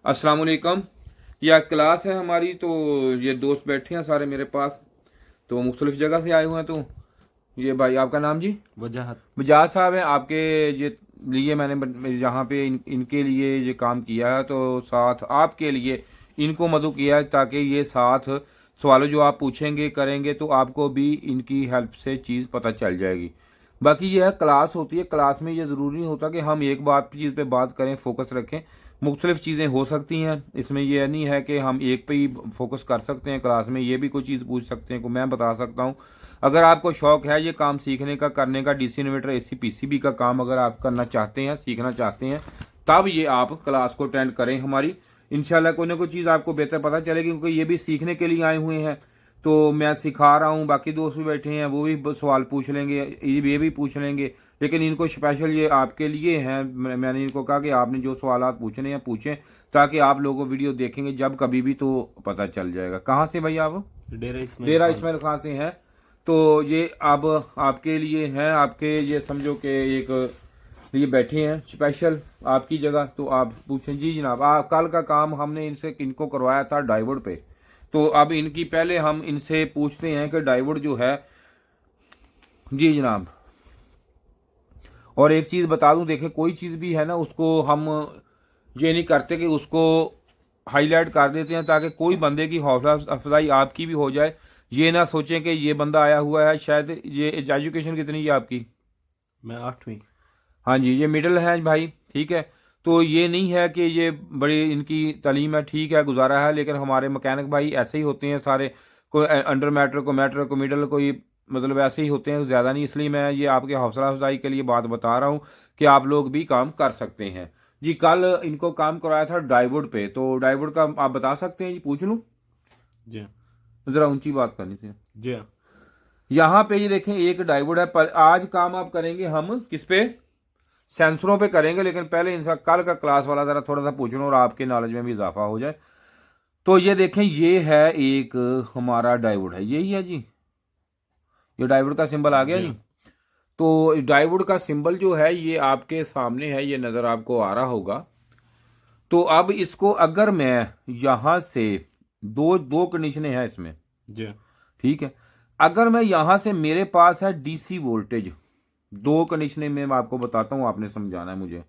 अस्सलाम वालेकुम। यह क्लास है हमारी। तो ये दोस्त बैठे हैं सारे मेरे पास, तो मुख्तलिफ जगह से आए हुए हैं। तो ये भाई आपका नाम जी? वजाहत। मिजाज साहब हैं आपके ये लिए मैंने यहाँ पे इनके लिए ये काम किया है, तो साथ आपके लिए इनको मदद किया है ताकि ये साथ सवालों जो आप पूछेंगे करेंगे तो आपको भी इनकी हेल्प से चीज़ पता चल जाएगी। बाकी यह क्लास होती है, क्लास में ये ज़रूरी नहीं होता कि हम एक बात चीज़ पे बात करें, फोकस रखें। मुख्तलिफ चीज़ें हो सकती हैं, इसमें यह नहीं है कि हम एक पे ही फोकस कर सकते हैं। क्लास में ये भी कोई चीज़ पूछ सकते हैं, को मैं बता सकता हूँ। अगर आपको शौक है ये काम सीखने का, करने का, डीसी इन्वर्टर एसी पीसीबी का काम अगर आप करना चाहते हैं, सीखना चाहते हैं, तब ये आप क्लास को अटेंड करें हमारी। इंशाल्लाह कोई ना कोई चीज़ आपको बेहतर पता चलेगी, क्योंकि ये भी सीखने के लिए आए हुए हैं। तो मैं सिखा रहा हूँ, बाकी दोस्त भी बैठे हैं, वो भी सवाल पूछ लेंगे, ये भी पूछ लेंगे। लेकिन इनको स्पेशल ये आपके लिए हैं। मैंने इनको कहा कि आपने जो सवाल पूछने हैं पूछें, ताकि आप लोगों को वीडियो देखेंगे जब कभी भी तो पता चल जाएगा। कहाँ से भाई आप? डेरा इस्माइल खान से हैं। तो ये अब आपके लिए हैं, आपके ये समझो कि एक ये बैठे हैं स्पेशल आपकी जगह। तो आप पूछें। जी जनाब, कल का काम हमने इनसे इनको करवाया था डाइवर्ट पे। तो अब इनकी पहले हम इनसे पूछते हैं कि डाइवर्ट जो है। जी जनाब, और एक चीज़ बता दूं, देखें कोई चीज़ भी है ना, उसको हम ये नहीं करते कि उसको हाईलाइट कर देते हैं ताकि कोई बंदे की हौसला अफजाई आपकी भी हो जाए। ये ना सोचें कि ये बंदा आया हुआ है, शायद ये एजुकेशन कितनी है आपकी? मैं 8वीं। हाँ जी, ये मिडिल है भाई, ठीक है। तो ये नहीं है कि ये बड़ी इनकी तालीम है, ठीक है, गुजारा है। लेकिन हमारे मैकेनिक भाई ऐसे ही होते हैं सारे, कोई अंडर मैटर को मिडल, कोई मतलब ऐसे ही होते हैं, ज़्यादा नहीं। इसलिए मैं ये आपके हौसला अफजाई के लिए बात बता रहा हूँ कि आप लोग भी काम कर सकते हैं। जी, कल इनको काम कराया था डाइवुड पे। तो डाइवुड का आप बता सकते हैं जी? पूछ लूँ? जी हाँ। ज़रा ऊंची बात करनी थी। जी हाँ। यहाँ पे ये देखें एक डाइवुड है, पर आज काम आप करेंगे हम किस पे? सेंसरों पे करेंगे। लेकिन पहले इनका कल का क्लास वाला ज़रा थोड़ा सा पूछ लूँ और आपके नॉलेज में भी इजाफा हो जाए। तो ये देखें, ये है एक हमारा डाइवुड है, यही है जी। ये डाइवुड का सिंबल आ गया जी जी। हाँ। तो डाइवुड का सिंबल जो है ये आपके सामने है, ये नज़र आपको आ रहा होगा। तो अब इसको अगर मैं यहां से दो दो कंडीशनें हैं इसमें, जी हाँ। ठीक है। अगर मैं यहां से, मेरे पास है डीसी वोल्टेज, दो कंडीशनें मैं आपको बताता हूं, आपने समझाना है मुझे।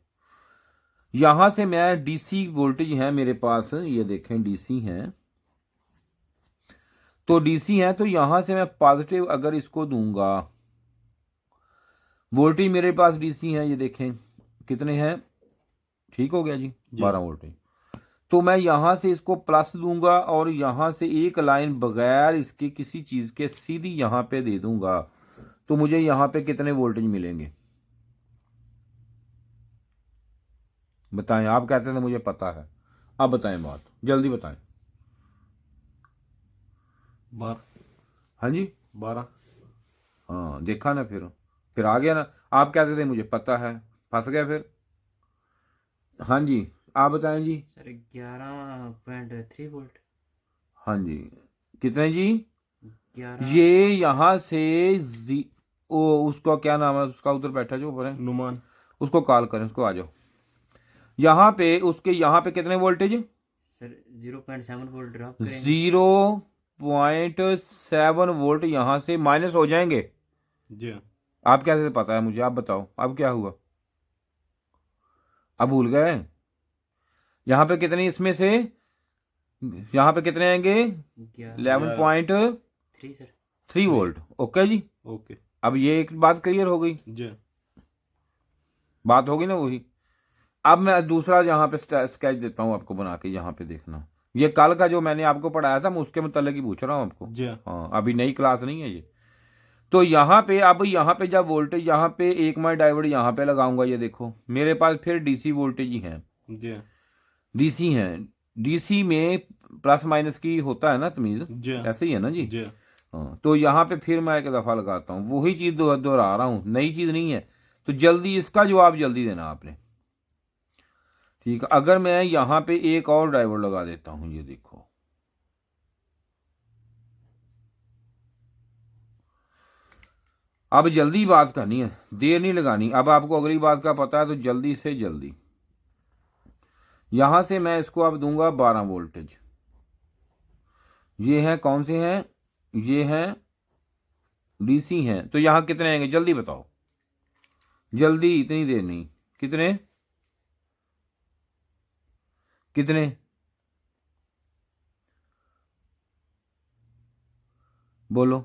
यहां से मैं डीसी वोल्टेज है मेरे पास, ये देखें डीसी है। तो डीसी है, तो यहां से मैं पॉजिटिव अगर इसको दूंगा, वोल्टेज मेरे पास डीसी है, ये देखें कितने हैं, ठीक हो गया जी, जी 12 वोल्टेज। तो मैं यहां से इसको प्लस दूंगा और यहां से एक लाइन बगैर इसके किसी चीज के सीधी यहां पे दे दूंगा, तो मुझे यहां पे कितने वोल्टेज मिलेंगे? बताएं, आप कहते थे मुझे पता है, अब बताएं, बात जल्दी बताएं। 12। हाँ जी, 12। हाँ देखा ना, फिर आ गया ना। आप कहते थे मुझे पता है, फंस गया फिर। हाँ जी, आप बताएं जी। Sir 11.3 volt. हाँ जी, कितने जी? 11। ये यहां से ओ उसका क्या नाम है, उसका उधर बैठा जो ऊपर है, नुमान। उसको कॉल करें, उसको आ जाओ। यहाँ पे उसके यहाँ पे कितने वोल्टेज? सर 0.7 वोल्ट ड्रॉप करेंगे। 0.7 वोल्ट यहाँ से माइनस हो जाएंगे। जी हाँ। आप कैसे पता है मुझे? आप बताओ अब क्या हुआ, अब भूल गए? यहाँ पे कितने इसमें से, यहाँ पे कितने आएंगे? 11। 11.3 सर। 3। वोल्ट ओके जी। ओके। अब ये एक बात क्लियर हो गई, जी हाँ। बात होगी ना वही। अब मैं दूसरा यहाँ पे स्केच देता हूँ आपको बना के, यहाँ पे देखना। ये कल का जो मैंने आपको पढ़ाया था मैं उसके मतलब ही पूछ रहा हूँ आपको। जी हाँ। हाँ, अभी नई क्लास नहीं है ये। तो यहाँ पे अब यहाँ पे जब वोल्टेज, यहाँ पे एक मैं डायोड यहाँ पे लगाऊंगा, ये देखो मेरे पास फिर डीसी वोल्टेज ही है, जी हाँ। डीसी है। डीसी में प्लस माइनस की होता है ना तमीज, जी हाँ। ऐसे ही है ना जी। जी हाँ। हाँ, तो यहाँ पे फिर मैं एक दफ़ा लगाता हूँ, वही चीज़ दोहरा रहा हूँ, नई चीज़ नहीं है। तो जल्दी इसका जवाब जल्दी देना आपने, ठीक है। अगर मैं यहाँ पे एक और डायोड लगा देता हूँ, ये देखो, अब जल्दी बात करनी है, देर नहीं लगानी। अब आपको अगली बात का पता है तो जल्दी से जल्दी। यहां से मैं इसको अब दूंगा 12 वोल्टेज। ये है कौन से हैं, ये हैं डीसी हैं। तो यहां कितने आएंगे जल्दी बताओ, जल्दी, इतनी देर नहीं। कितने कितने बोलो,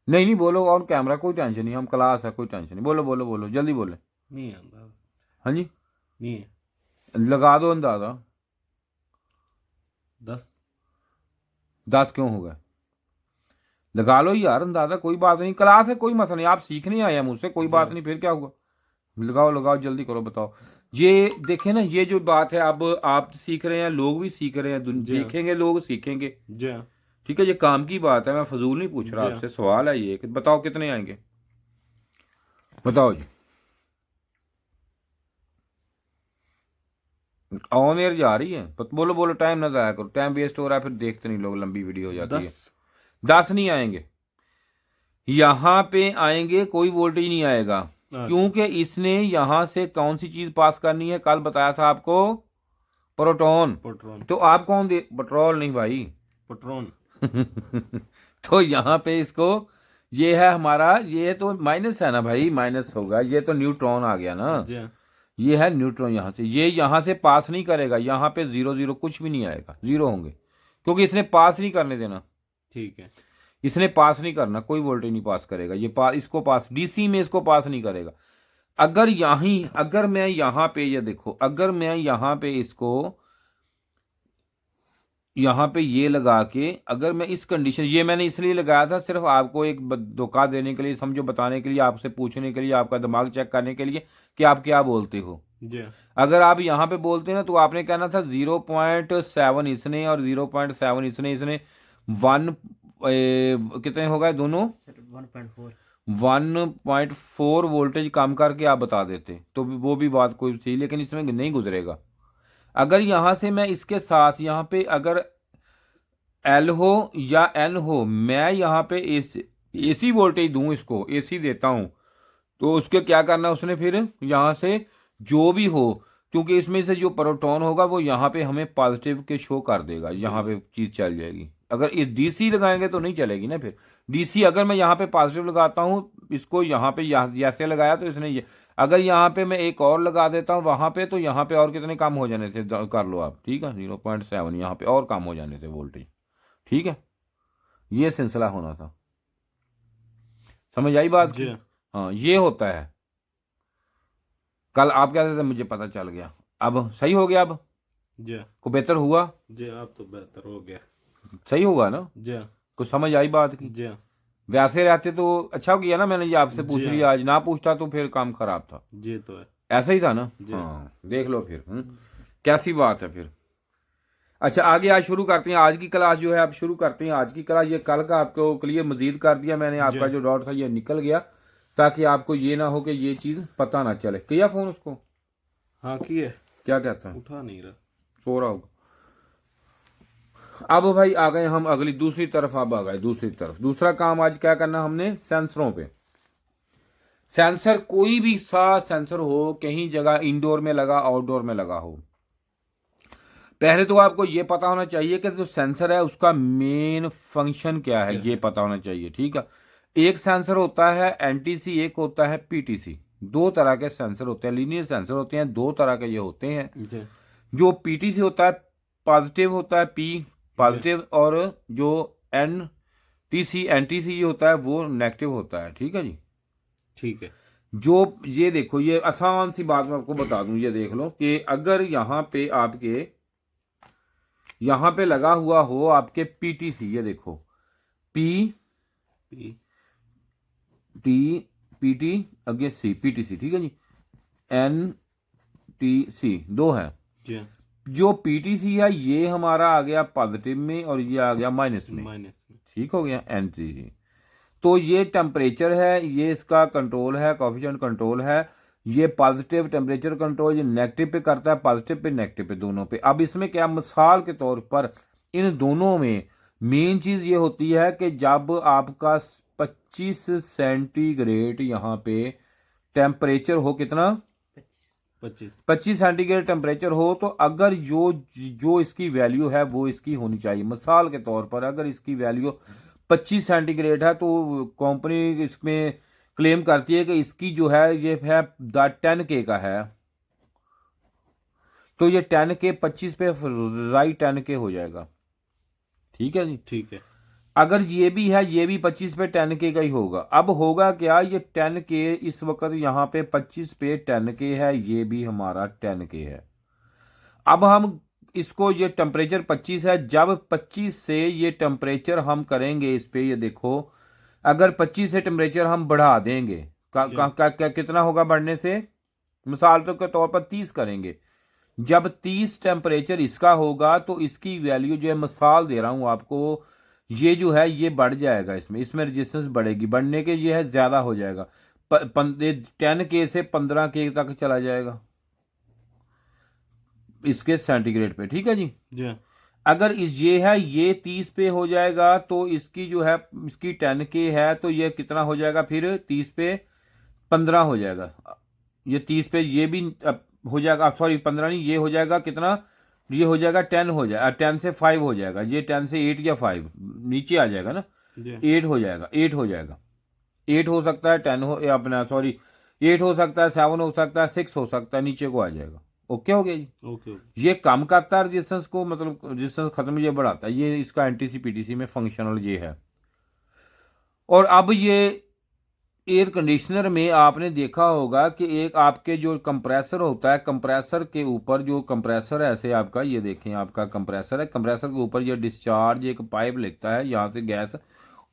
नहीं नहीं बोलो, और कैमरा कोई टेंशन नहीं, हम क्लास है, कोई टेंशन नहीं, बोलो बोलो बोलो जल्दी बोले। नहीं आंदा। हाँ जी, नहीं है। लगा दो अंदाजा। 10। 10 क्यों होगा, लगा लो यार अंदाजा, कोई बात नहीं, क्लास है, कोई मसला नहीं, आप सीखने आए हैं मुझसे, कोई बात नहीं, फिर क्या हुआ, लगाओ लगाओ जल्दी करो, बताओ। ये देखें ना, ये जो बात है, अब आप सीख रहे हैं, लोग भी सीख रहे हैं, जी हाँ। देखेंगे लोग, सीखेंगे। जी हाँ। ठीक है, ये काम की बात है, मैं फजूल नहीं पूछ रहा जी हाँ। आपसे, सवाल है ये कि बताओ कितने आएंगे, बताओ जी। ऑन एयर जा रही है, बोलो बोलो, टाइम ना जाया करो, टाइम वेस्ट हो रहा है, फिर देखते नहीं लोग, लंबी वीडियो हो जाती है। 10। 10 नहीं आएंगे, यहां पे आएंगे, कोई वोल्टेज नहीं आएगा, अच्छा। क्योंकि इसने यहां से कौन सी चीज पास करनी है, कल बताया था आपको, प्रोटॉन। पेट्रोन। तो आप कौन दे, पेट्रोल नहीं भाई पेट्रोन। तो यहाँ पे इसको, ये है हमारा, ये तो माइनस है ना भाई, माइनस होगा, ये तो न्यूट्रॉन आ गया ना, जी हाँ। ये है न्यूट्रॉन, यहाँ से ये यहाँ से पास नहीं करेगा, यहाँ पे 0 0 कुछ भी नहीं आएगा, 0 होंगे, क्योंकि इसने पास नहीं करने देना, ठीक है। इसने पास नहीं करना, कोई वोल्टेज नहीं पास करेगा, ये इसको पास, डीसी में इसको पास नहीं करेगा। अगर मैं यहाँ पे, ये देखो, अगर मैं यहाँ पे इसको, यहाँ पे ये लगा के, अगर मैं इस कंडीशन, ये मैंने इसलिए लगाया था सिर्फ आपको एक धोखा देने के लिए, समझो, बताने के लिए, आपसे पूछने के लिए, आपका दिमाग चेक करने के लिए कि आप क्या बोलते हो। जी हाँ। अगर आप यहाँ पे बोलते ना, तो आपने कहना था 0.7 इसने और 0.7 इसने, इसने 1 कितने हो गए दोनों, सर 1.4। 1.4 वोल्टेज कम करके आप बता देते, तो वो भी बात कोई थी, लेकिन इसमें नहीं गुजरेगा। अगर यहां से मैं इसके साथ यहाँ पे अगर एल हो या एन हो, मैं यहाँ पे एसी वोल्टेज दूं, इसको एसी देता हूं, तो उसके क्या करना उसने, फिर यहाँ से जो भी हो, क्योंकि इसमें से जो प्रोटॉन होगा वो यहाँ पे हमें पॉजिटिव के शो कर देगा, यहाँ पे चीज चल जाएगी। अगर ये डीसी लगाएंगे तो नहीं चलेगी ना, फिर डीसी अगर मैं यहाँ पे पॉजिटिव लगाता हूँ, इसको यहाँ पे जैसे लगाया, तो इसने ये, अगर यहाँ पे मैं एक और लगा देता हूँ वहां पे, तो यहाँ पे और कितने कम हो जाने थे, कर लो आप, ठीक है, 0.7 यहाँ पे और कम हो जाने थे वोल्टेज, ठीक है, ये सिलसिला होना था, समझ आई बात जी की? हाँ। हाँ, ये होता है। कल आप कहते थे, मुझे पता चल गया, अब सही हो गया, अब जी हाँ। को बेहतर हुआ, जी अब तो बेहतर हो गया। सही होगा ना, जी हाँ। कुछ समझ आई बात की? जी हाँ। वैसे रहते तो अच्छा हो गया ना, मैंने ये आपसे पूछ जी हाँ। लिया, आज ना पूछता तो फिर काम खराब था, जी तो है। ऐसा ही था ना। जी। हाँ, देख लो फिर, कैसी बात है फिर। अच्छा, आगे आज शुरू करते हैं, आज की क्लास जो है आप शुरू करते हैं, आज की क्लास, ये कल का आपको क्लियर मजीद कर दिया मैंने, आपका जो डाउट था ये निकल गया, ताकि आपको ये ना हो कि ये चीज पता ना चले। किया फोन उसको? हाँ किए। क्या कहता है? उठा नहीं रहा। सो रहा होगा। अब भाई आ गए हम अगली दूसरी तरफ, अब आ गए दूसरी तरफ। दूसरा काम आज क्या करना हमने, सेंसरों पे। सेंसर कोई भी सा सेंसर हो, कहीं जगह इंडोर में लगा, आउटडोर में लगा हो, पहले तो आपको ये पता होना चाहिए कि जो सेंसर है उसका मेन फंक्शन क्या है, ये पता होना चाहिए, ठीक है। एक सेंसर होता है एनटीसी, एक होता है पीटीसी, दो तरह के सेंसर होते हैं, लीनियर सेंसर होते हैं, दो तरह के ये होते हैं। जी। जो पीटीसी होता है पॉजिटिव होता है, पी पॉजिटिव, और जो एनटीसी ये होता है वो नेगेटिव होता है, ठीक है जी। ठीक है। जो ये देखो, ये आसान सी बात मैं आपको बता दूं, ये देख लो कि अगर यहाँ पे आपके यहाँ पे लगा हुआ हो आपके पीटीसी, ये देखो पी पी टी पीटी अगे सी, पीटीसी, ठीक है जी, एन टी सी, दो है। जी हाँ। जो पीटीसी है ये हमारा आ गया पॉजिटिव में और ये आ गया माइनस में, माइनस में। ठीक हो गया, एनटीसी। तो ये टेम्परेचर है, ये इसका कंट्रोल है, कोएफिशिएंट कंट्रोल है, ये पॉजिटिव टेम्परेचर कंट्रोल, ये नेगेटिव पे करता है, पॉजिटिव पे नेगेटिव पे, दोनों पे। अब इसमें क्या, मिसाल के तौर पर इन दोनों में मेन चीज ये होती है कि जब आपका 25 सेंटीग्रेड यहाँ पे टेम्परेचर हो, कितना, 25 सेंटीग्रेड टेम्परेचर हो तो अगर जो इसकी वैल्यू है वो इसकी होनी चाहिए। मिसाल के तौर पर अगर इसकी वैल्यू 25 सेंटीग्रेड है तो कंपनी इसमें क्लेम करती है कि इसकी जो है ये है 10K का है, तो ये 10K 25 पे राइट 10K हो जाएगा। ठीक है जी, ठीक है। अगर ये भी है ये भी 25 पे 10K का ही होगा। अब होगा क्या, ये 10K इस वक्त यहाँ पे 25 पे 10K है, ये भी हमारा 10K है। अब हम इसको, ये टेम्परेचर 25 है, जब 25 से ये टेम्परेचर हम करेंगे इस पे, ये देखो अगर 25 से टेम्परेचर हम बढ़ा देंगे कितना होगा बढ़ने से, मिसाल के तौर पर 30 करेंगे। जब 30 टेम्परेचर इसका होगा तो इसकी वैल्यू जो है, मिसाल दे रहा हूं आपको, ये जो है ये बढ़ जाएगा, इसमें रेजिस्टेंस बढ़ेगी, बढ़ने के ये है ज्यादा हो जाएगा, 10K से 15K तक चला जाएगा इसके सेंटीग्रेड पे। ठीक है जी, अगर ये है ये 30 पे हो जाएगा तो इसकी जो है इसकी 10K है तो ये कितना हो जाएगा, फिर 30 पे 15 हो जाएगा, ये 30 पे ये भी हो जाएगा, सॉरी 15 नहीं, ये हो जाएगा कितना, ये हो जाएगा 10 हो जाएगा, 10 से 5 हो जाएगा, ये 10 से 8 या 5 नीचे आ जाएगा ना, 8 हो जाएगा, 8 हो जाएगा, 8 हो सकता है, 10 हो अपना सॉरी 8 हो सकता है, 7 हो सकता है, 6 हो सकता है, नीचे को आ जाएगा। ओके हो गया जी। ओके। ये कम करता है रेजिस्टेंस को, मतलब रेजिस्टेंस खत्म, ये बढ़ाता है, ये इसका एनटीसी पीटीसी में फंक्शनल ये है। और अब ये एयर कंडीशनर में आपने देखा होगा कि एक आपके जो कंप्रेसर होता है, कंप्रेसर के ऊपर जो कंप्रेसर है, ऐसे आपका ये देखें आपका कंप्रेसर है, कंप्रेसर के ऊपर ये डिस्चार्ज एक पाइप लगता है, यहाँ से गैस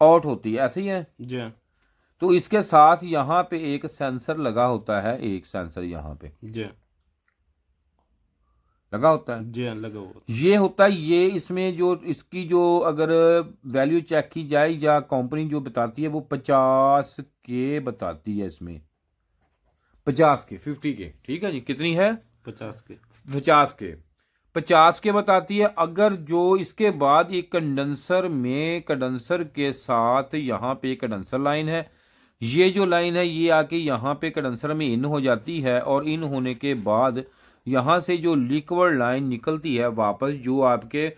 आउट होती है, ऐसे ही है जी। तो इसके साथ यहाँ पे एक सेंसर लगा होता है, एक सेंसर यहाँ पे जी लगा होता है, जी लगा हुआ ये होता है, ये इसमें जो इसकी जो अगर वैल्यू चेक की जाए या कंपनी जो बताती है वो 50K बताती है, इसमें 50K 50K। ठीक है जी, कितनी है, 50K बताती है। अगर जो इसके बाद एक कंडेंसर में, कंडेंसर के साथ यहाँ पे कंडेंसर लाइन है, ये जो लाइन है ये आके यहाँ पे कंडेंसर में इन हो जाती है, और इन होने के बाद यहाँ से जो लिक्विड लाइन निकलती है वापस, जो आपके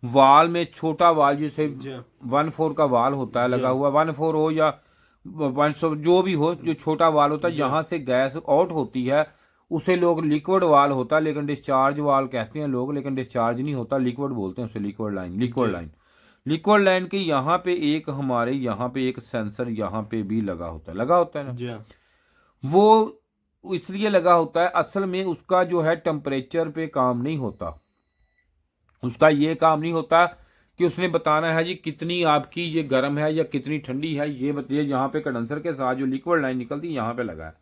वाल में छोटा वाल जिसे 1/4 का वाल होता है लगा हुआ, 1/4 हो या 1/100 जो भी हो, जो छोटा वाल होता है, यहाँ से गैस आउट होती है, उसे लोग लिक्विड वाल होता है, लेकिन डिस्चार्ज वाल कहते हैं लोग, लेकिन डिस्चार्ज नहीं होता, लिक्विड बोलते हैं उसे, लिक्विड लाइन के यहाँ पे एक हमारे यहाँ पे एक सेंसर यहाँ पे भी लगा होता है ना, वो इसलिए लगा होता है, असल में उसका जो है टेम्परेचर पे काम नहीं होता, उसका ये काम नहीं होता कि उसने बताना है जी कितनी आपकी ये गर्म है या कितनी ठंडी है, ये बताइए। यहाँ पे कंडेंसर के साथ जो लिक्विड लाइन निकलती है यहाँ पे लगा है,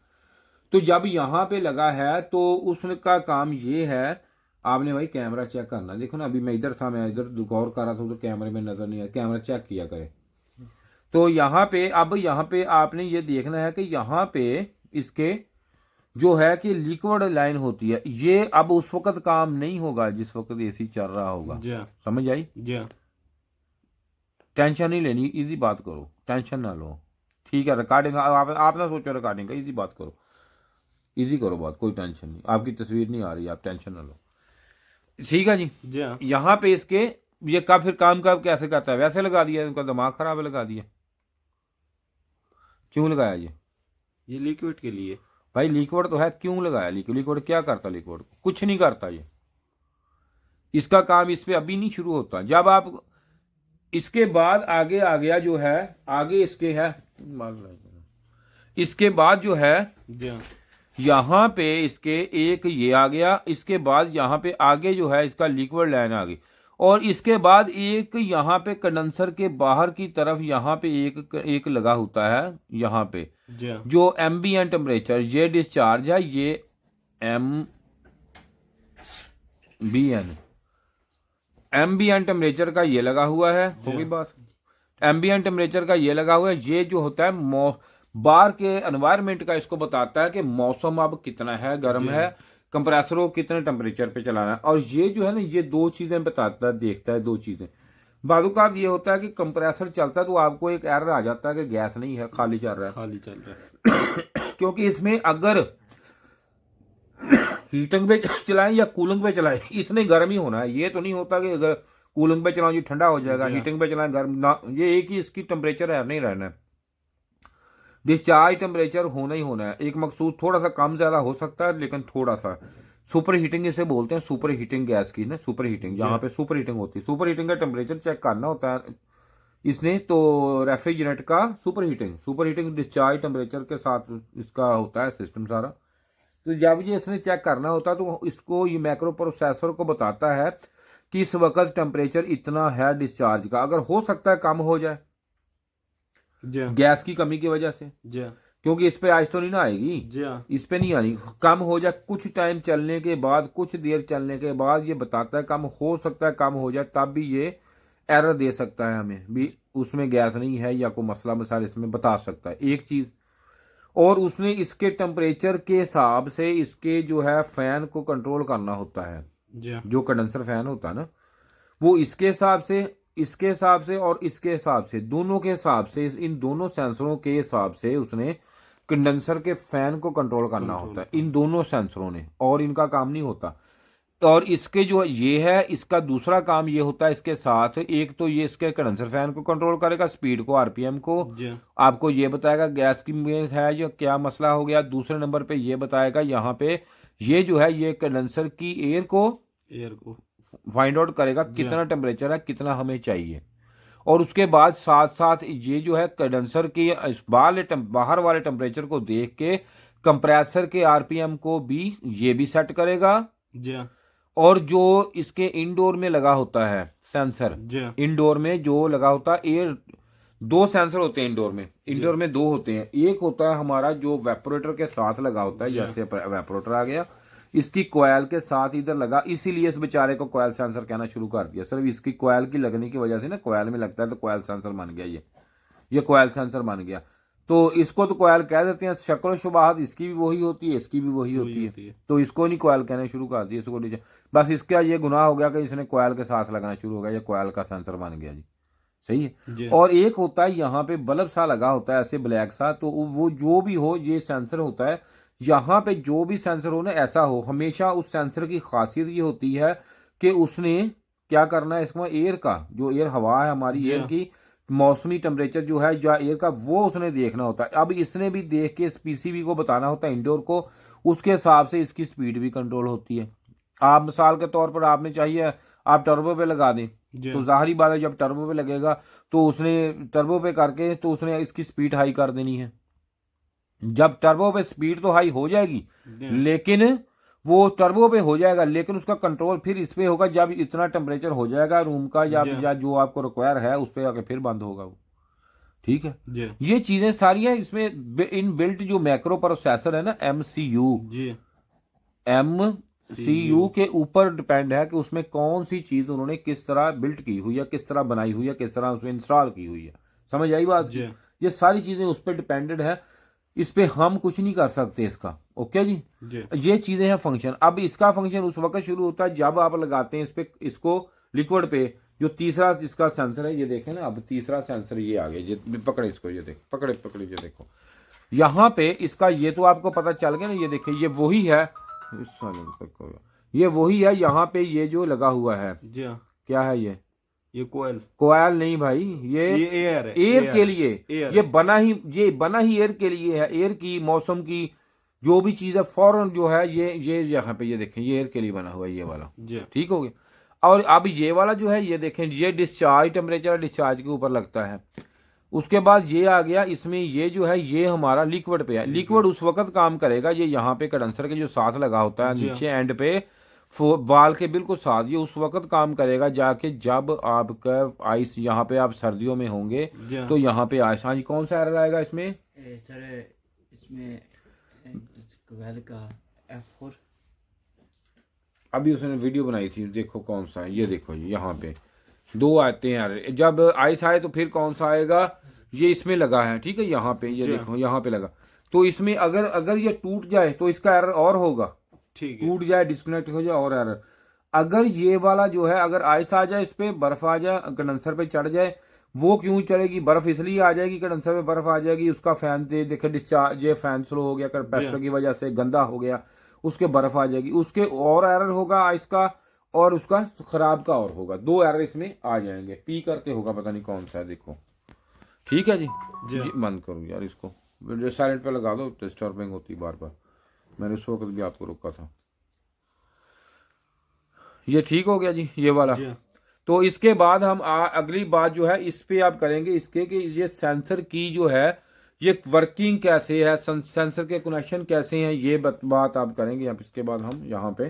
तो जब यहाँ पे लगा है तो उसका काम ये है, आपने भाई कैमरा चेक करना, देखो ना अभी मैं इधर था, मैं इधर गौर कर रहा था तो कैमरे में नजर नहीं आया, कैमरा चेक किया करे। तो यहाँ पे अब यहाँ पे आपने ये देखना है कि यहाँ पे इसके जो है कि लिक्विड लाइन होती है, ये अब उस वक्त काम नहीं होगा जिस वक्त एसी चल रहा होगा। समझ आई? टेंशन नहीं लेनी, इजी बात करो, टेंशन ना लो। ठीक है, रिकॉर्डिंग आप ना सोचो रिकॉर्डिंग का, इजी बात करो, इजी करो बात, कोई टेंशन नहीं, आपकी तस्वीर नहीं आ रही, आप टेंशन ना लो। ठीक है जी। यहाँ पे इसके ये कब फिर काम कब कैसे करता है, वैसे लगा दिया, उनका दिमाग खराब है, लगा दिया। क्यों लगाया ये लिक्विड के लिए भाई, लिक्विड तो है, क्यों लगाया लिक्विड क्या करता, लिक्विड कुछ नहीं करता, ये इसका काम इस पे अभी नहीं शुरू होता। जब आप इसके बाद आगे आ गया जो है, आगे इसके है, इसके बाद जो है यहाँ पे इसके एक ये आ गया, इसके बाद यहाँ पे आगे जो है इसका लिक्विड लाइन आ गई, और इसके बाद एक यहाँ पे कंडेंसर के बाहर की तरफ यहाँ पे एक लगा होता है, यहाँ पे जो एम्बिएंट टेम्परेचर, ये डिस्चार्ज है, ये एम्बिएंट टेम्परेचर का ये लगा हुआ है, हो गई बात, एम्बिएंट टेम्परेचर का ये लगा हुआ है। ये जो होता है बाहर के एनवायरनमेंट का, इसको बताता है कि मौसम अब कितना है, गर्म है, कंप्रेसर को कितने टेम्परेचर पे चलाना है। और ये जो है ना, ये दो चीजें बताता है, देखता है दो चीजें। बादुकात ये होता है कि कंप्रेसर चलता है तो आपको एक एरर आ जाता है कि गैस नहीं है, खाली चल रहा है, क्योंकि इसमें अगर हीटिंग पे चलाएं या कूलिंग पे चलाएं, इसने गर्म ही होना है। ये तो नहीं होता कि अगर कूलिंग पे चलाओ जी ठंडा हो जाएगा, जी। हीटिंग पे चलाएं गर्म ना, ये एक ही इसकी टेम्परेचर है, नहीं रहना है। डिस्चार्ज टेम्परेचर होना ही होना है, एक मकसूद थोड़ा सा कम ज्यादा हो सकता है लेकिन थोड़ा सा। सुपर हीटिंग इसे बोलते हैं, सुपर हीटिंग गैस की ना, सुपर हीटिंग, जहाँ पे सुपर हीटिंग होती है, सुपर हीटिंग का टेम्परेचर चेक करना होता है इसने। तो रेफ्रिजरेंट का सुपर हीटिंग डिस्चार्ज टेम्परेचर के साथ इसका होता है सिस्टम सारा। तो जब ये इसने चेक करना होता है तो इसको ये मैक्रो प्रोसेसर को बताता है कि इस वक्त टेम्परेचर इतना है डिस्चार्ज का, अगर हो सकता है कम हो जाए जी गैस की कमी की वजह से, जी क्योंकि इस पे आज तो नहीं ना आएगी, जी इस पे नहीं आनी, कम हो जाए कुछ टाइम चलने के बाद, कुछ देर चलने के बाद ये बताता है कम हो सकता है, कम हो जाए, तब भी ये एरर दे सकता है हमें भी, उसमें गैस नहीं है या कोई मसला मसाला इसमें बता सकता है एक चीज। और उसने इसके टेम्परेचर के हिसाब से इसके जो है फैन को कंट्रोल करना होता है, जी जो कंडेंसर फैन होता है ना, वो इसके हिसाब से, इसके हिसाब से और इसके हिसाब से, दोनों के हिसाब से, इन दोनों सेंसरों के हिसाब से उसने कंडेंसर के फैन को कंट्रोल करना होता है, इन दोनों सेंसरों ने, और इनका काम नहीं होता। और इसके जो ये है, इसका दूसरा काम ये होता है इसके साथ, एक तो ये इसके कंडेंसर फैन को कंट्रोल करेगा, स्पीड को, आरपीएम को, जी आपको ये बताएगा गैस की में है जो क्या मसला हो गया। दूसरे नंबर पे ये बताएगा यहाँ पे ये जो है ये कंडेंसर की एयर को फाइंड आउट करेगा कितना टेम्परेचर है, कितना हमें चाहिए। और उसके बाद साथ साथ ये जो है कंडेंसर के इस बाहर वाले टेम्परेचर को देख के कंप्रेसर के आरपीएम को भी ये भी सेट करेगा। जी और जो इसके इंडोर में लगा होता है सेंसर, जी इंडोर में जो लगा होता है एयर, दो सेंसर होते हैं इंडोर में, इंडोर में दो होते हैं। एक होता है हमारा जो वेपोरेटर के साथ लगा होता है, जैसे वेपोरेटर आ गया, इसकी कोयल के साथ इधर लगा, इसीलिए इस बेचारे को कोयल सेंसर कहना शुरू कर दिया, सिर्फ इसकी कोयल की लगने की वजह से ना, कोयल में लगता है तो कोयल सेंसर बन गया, ये कोयल सेंसर बन गया। तो इसको तो कोयल कह देते हैं, शक्ल शुबाहत इसकी भी वही होती है, इसकी भी वही होती है, तो इसको नहीं कोयल कहने शुरू कर दिया, इसको नहीं, बस इसका ये गुनाह हो गया कि इसने कोयल के साथ लगाना शुरू हो गया, ये कोयल का सेंसर बन गया जी, सही है। और एक होता है यहाँ पे बल्ब सा लगा होता है ऐसे ब्लैक सा, तो वो जो भी हो ये सेंसर होता है, यहाँ पे जो भी सेंसर हो ना ऐसा हो, हमेशा उस सेंसर की खासियत ये होती है कि उसने क्या करना है, इसमें एयर का जो एयर हवा है हमारी, एयर की मौसमी टेम्परेचर जो है या एयर का, वो उसने देखना होता है। अब इसने भी देख के इस पीसीबी को बताना होता है इंडोर को, उसके हिसाब से इसकी स्पीड भी कंट्रोल होती है। आप मिसाल के तौर पर आपने चाहिए आप टर्बो पे लगा दें, तो जाहिर बात है जब टर्बो पे लगेगा तो उसने टर्बो पे करके तो उसने इसकी स्पीड हाई कर देनी है। जब टर्बो पे स्पीड तो हाई हो जाएगी, लेकिन वो टर्बो पे हो जाएगा, लेकिन उसका कंट्रोल फिर इस पे होगा जब इतना टेम्परेचर हो जाएगा रूम का या जो आपको रिक्वायर है उस पे आके फिर बंद होगा वो, ठीक है। ये चीजें सारी है इसमें इन बिल्ट जो मैक्रो प्रोसेसर है ना, MCU के ऊपर डिपेंड है कि उसमें कौन सी चीज उन्होंने किस तरह बिल्ट की हुई है, किस तरह बनाई हुई है, किस तरह उसमें इंस्टॉल की हुई है, समझ आई बात। ये सारी चीजें उस पर डिपेंडेड है, इस पे हम कुछ नहीं कर सकते इसका, ओके जी। ये चीजें हैं फंक्शन। अब इसका फंक्शन उस वक्त शुरू होता है जब आप लगाते हैं इस पे, इसको लिक्विड पे, जो तीसरा इसका सेंसर है, ये देखें ना, अब तीसरा सेंसर ये आ गया, ये पकड़े इसको, ये देख पकड़े ये देखो यहाँ पे इसका, ये तो आपको पता चल गया ना, ये देखे ये वही है, ये वही है, यहाँ पे ये जो लगा हुआ है क्या है, ये कोयल नहीं भाई, ये एयर है, एयर के लिए ये बना ही एयर के लिए है, एयर की, मौसम की जो भी चीज है फौरन जो है ये यहाँ पे ये देखें, ये एयर के लिए बना हुआ है ये वाला, ठीक हो गया। और अब ये वाला जो है ये देखें, ये डिस्चार्ज टेम्परेचर डिस्चार्ज के ऊपर लगता है। उसके बाद ये आ गया, इसमें ये जो है ये हमारा लिक्विड पे है, लिक्विड उस वक्त काम करेगा, ये यहाँ पे कंडेंसर के जो साथ लगा होता है नीचे एंड पे वाल के बिल्कुल साथ, ये उस वक्त काम करेगा जाके जब आपका आइस, यहाँ पे आप सर्दियों में होंगे तो यहाँ पे आइस, हाँ जी कौन सा एरर आएगा इसमें सर, इसमें कोयल का F4 अभी उसने वीडियो बनाई थी, देखो कौन सा है, ये देखो यहाँ पे दो आते हैं, जब आइस आए तो फिर कौन सा आएगा, ये इसमें लगा है, ठीक है, यहाँ पे ये देखो यहाँ पे लगा, तो इसमें अगर ये टूट जाए तो इसका एरर और होगा, टूट जाए डिस्कनेक्ट हो जाए और एरर। अगर ये वाला जो है, अगर आइस आ जाए, इस पे बर्फ आ जाए, कंडेंसर पे चढ़ जाए, वो क्यों चढ़ेगी, बर्फ इसलिए आ जाएगी, कंडेंसर पे बर्फ आ जाएगी, उसका फैन देखे डिस्चार्ज, ये फैन स्लो हो गया कंप्रेसर की वजह से, गंदा हो गया, उसके बर्फ आ जाएगी, उसके और एरर होगा इसका और उसका खराब का और होगा, 2 एरर इसमें आ जाएंगे। पी करके होगा, पता नहीं कौन सा है, देखो। ठीक है जी, जी बंद करूँ यार इसको, वीडियो साइलेंट पे लगा दो, डिस्टर्बिंग होती बार बार, मैंने उस वक्त भी आपको रोका था। ये ठीक हो गया जी ये वाला। जी हाँ। तो इसके बाद हम अगली बात जो है इस पे आप करेंगे इसके कि ये सेंसर की जो है ये वर्किंग कैसे है, सेंसर के कनेक्शन कैसे हैं, ये बात आप करेंगे। अब इसके बाद हम यहाँ पे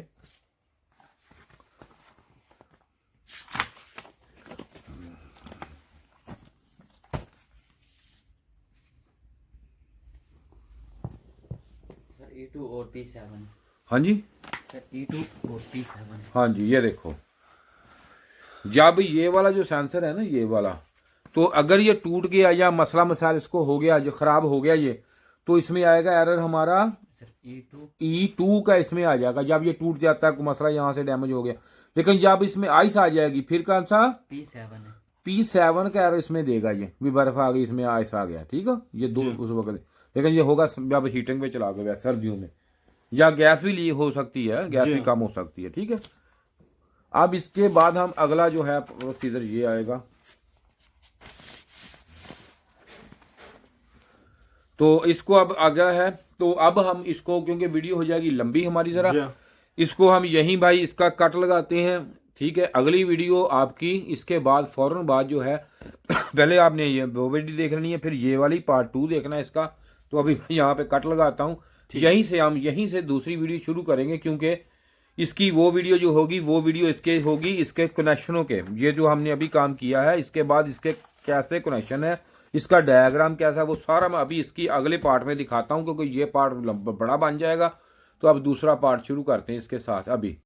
सर E247। हाँ जी सर E247। हाँ जी, ये देखो जब ये वाला जो सेंसर है ना ये वाला, तो अगर ये टूट गया या मसला मसाइल इसको हो गया, जो खराब हो गया ये, तो इसमें आएगा एरर हमारा सर E2 का इसमें आ जाएगा। जब ये टूट जाता है, कोई मसला यहाँ से डैमेज हो गया, लेकिन जब इसमें आइस आ जाएगी फिर कौन सा P7 है। P7 का एरर इसमें देगा, ये भी बर्फ आ गई इसमें आइस आ गया, ठीक है, ये दो उस वक्त। लेकिन ये होगा जब हीटिंग पे चला गया सर्दियों में, या गैस भी ली हो सकती है, गैस भी कम हो सकती है, ठीक है। अब इसके बाद हम अगला जो है प्रोसीजर ये आएगा, तो इसको अब आगे है, तो अब हम इसको, क्योंकि वीडियो हो जाएगी लंबी हमारी जरा, जी हाँ। इसको हम यहीं भाई इसका कट लगाते हैं, ठीक है। अगली वीडियो आपकी इसके बाद फौरन बाद जो है पहले आपने ये वो वीडियो देख लेनी है, फिर ये वाली पार्ट 2 देखना है इसका। तो अभी यहाँ पे कट लगाता हूँ, यहीं से हम यहीं से दूसरी वीडियो शुरू करेंगे, क्योंकि इसकी वो वीडियो जो होगी वो वीडियो इसके होगी इसके कनेक्शनों के, ये जो हमने अभी काम किया है, इसके बाद इसके कैसे कनेक्शन है, इसका डायग्राम कैसा है, वो सारा मैं अभी इसकी अगले पार्ट में दिखाता हूँ, क्योंकि ये पार्ट बड़ा बन जाएगा। तो अब दूसरा पार्ट शुरू करते हैं इसके साथ। अभी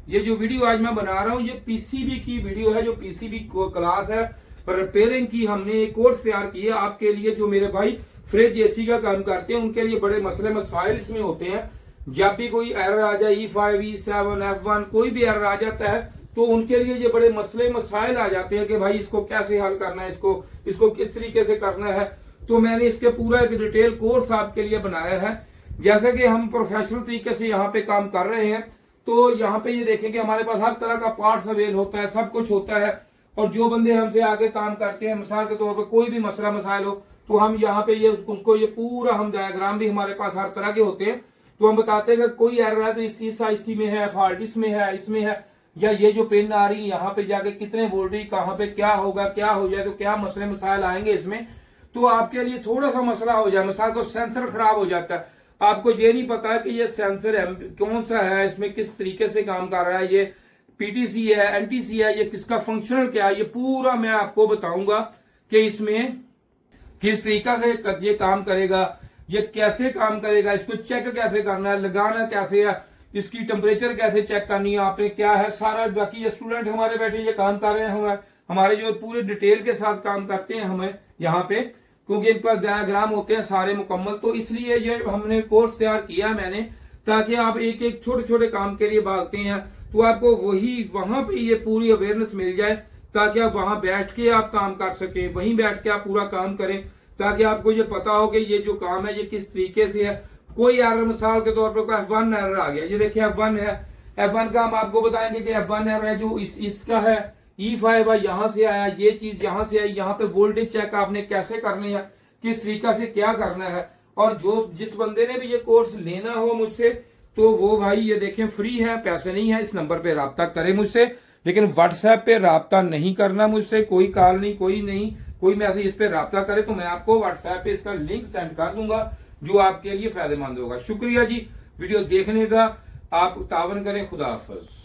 ये जो वीडियो आज मैं बना रहा हूँ ये पीसीबी की वीडियो है, जो पीसीबी क्लास है रिपेयरिंग की, हमने एक कोर्स तैयार किया आपके लिए। जो मेरे भाई फ्रिज एसी का काम करते हैं उनके लिए बड़े मसले मसाइल इसमें होते हैं। जब भी कोई एरर आ जाए E5 E7 F1 कोई भी एरर आ जाता है, तो उनके लिए ये बड़े मसले मसाइल आ जाते हैं कि भाई इसको कैसे हल करना है, इसको किस तरीके से करना है। तो मैंने इसके पूरा एक डिटेल कोर्स आपके लिए बनाया है। जैसे कि हम प्रोफेशनल तरीके से यहाँ पे काम कर रहे हैं, तो यहाँ पे ये देखेंगे हमारे पास हर तरह का पार्ट्स अवेल होता है, सब कुछ होता है। और जो बंदे हमसे आगे काम करते हैं, मिसाल के तौर पर कोई भी मसला मसाइल हो, तो हम यहाँ पे ये उसको ये पूरा हम डायग्राम भी हमारे पास हर तरह के होते हैं। तो हम बताते हैं कि कोई एरर है तो इस आईसी में है, फॉल्ट इसमें है, इसमें है, या ये जो पिन आ रही है यहाँ पे जाके कितने वोल्टेज कहाँ पे क्या होगा, क्या हो जाए, तो क्या मसले मसाइल आएंगे इसमें। तो आपके लिए थोड़ा सा मसला हो जाए, मिसाल को सेंसर खराब हो जाता है, आपको ये नहीं पता है कि ये सेंसर कौन सा है, इसमें किस तरीके से काम कर रहा है, ये पीटीसी है, एनटीसी है, ये किसका फंक्शनल क्या है, ये पूरा मैं आपको बताऊंगा कि इसमें किस तरीका से ये काम करेगा, ये कैसे काम करेगा, इसको चेक कैसे करना है, लगाना कैसे है, इसकी टेम्परेचर कैसे चेक करनी है आपने, क्या है सारा। बाकी ये स्टूडेंट हमारे बैठे ये काम कर रहे हैं, हमारे जो पूरे डिटेल के साथ काम करते हैं हमें यहाँ पे, क्योंकि इन पर डायग्राम होते हैं सारे मुकम्मल। तो इसलिए ये हमने कोर्स तैयार किया मैंने, ताकि आप एक एक छोटे छोटे काम के लिए भागते हैं तो आपको वहां पे ये पूरी अवेयरनेस मिल जाए, ताकि आप वहां बैठ के आप काम कर सके, वहीं बैठ के आप पूरा काम करें, ताकि आपको ये पता हो कि ये जो काम है ये किस तरीके से है। कोई एरर मिसाल के तौर पर F1 एरर आ गया, ये देखिए F1 है, F1 का हम आपको बताएंगे कि F1 एरर है जो इसका है, E5 है, यहाँ से आया, ये चीज यहाँ से आई, यहाँ पे वोल्टेज चेक आपने कैसे करनी है, किस तरीका से क्या करना है। और जो जिस बंदे ने भी ये कोर्स लेना हो मुझसे, तो वो भाई ये देखें फ्री है, पैसे नहीं है, इस नंबर पे राब्ता करें मुझसे, लेकिन व्हाट्सएप पे राब्ता नहीं करना मुझसे, कोई कॉल नहीं, कोई मैसेज, इस पे राब्ता करे तो मैं आपको व्हाट्सएप पे इसका लिंक सेंड कर दूंगा, जो आपके लिए फायदेमंद होगा। शुक्रिया जी वीडियो देखने का, आप तावन करें। खुदा हाफिज।